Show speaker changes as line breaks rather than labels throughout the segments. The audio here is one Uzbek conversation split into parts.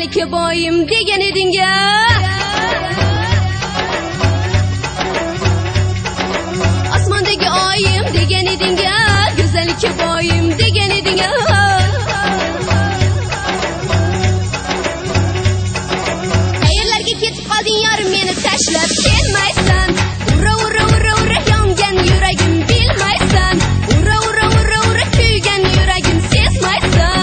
Güzellikka boyim degan eding-a. Osmondagi oyim degan eding-a. Güzellikka boyim degan eding-a. Qayerlarga ketib qolding yorim, meni tashlab kelmaysan. Ura ura ura ura yongan yuragim bilmaysan. Ura ura ura ura kuygan yuragim sezmaysan.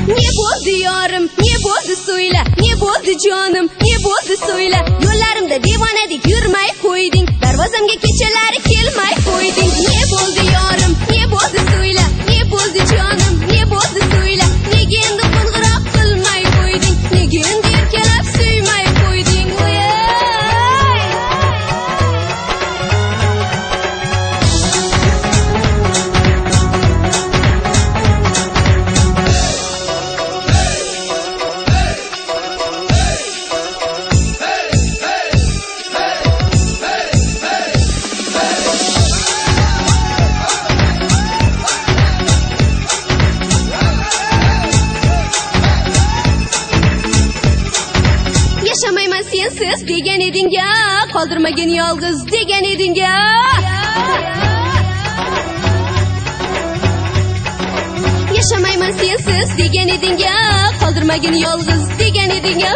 Ne bo'ldi yorim, ne bo'ldi so'yla, ne bo'ldi jonim, ne bo'ldi so'yla. Yo'llarimda devonadek yurmay qo'yding, darvozamga kechalari kelmay qo'yding. Ne bo'ldi yorim, ne bo'ldi so'yla, ne bo'ldi jonim, ne bo'ldi so'yla. Nega endi qo'ng'iroq qilmay qo'yding, nega endi erkalab suymay qo'yding? Yaşamayman sensiz degan eding-a, qoldirmagin yolg'iz degan eding-a. Yaşamayman sensiz degan eding-a, qoldirmagin yolg'iz degan eding-a.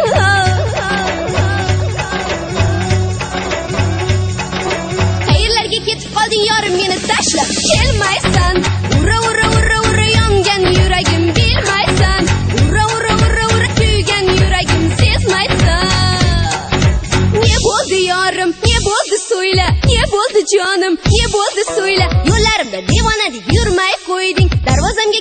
Qayerlarga ketib qolding yorim, meni tashlab kelmaysan. Ura ura ura ura yongan yuragim bilmaysan. Ura ura ura ura kuygan yuragim sezmaysan. Ne bo'ldi yorim, ne bo'ldi so'yla, ne bo'ldi jonim, ne bo'ldi so'yla. Yo'llarimda devonadek yurmay qo'yding, darvozamga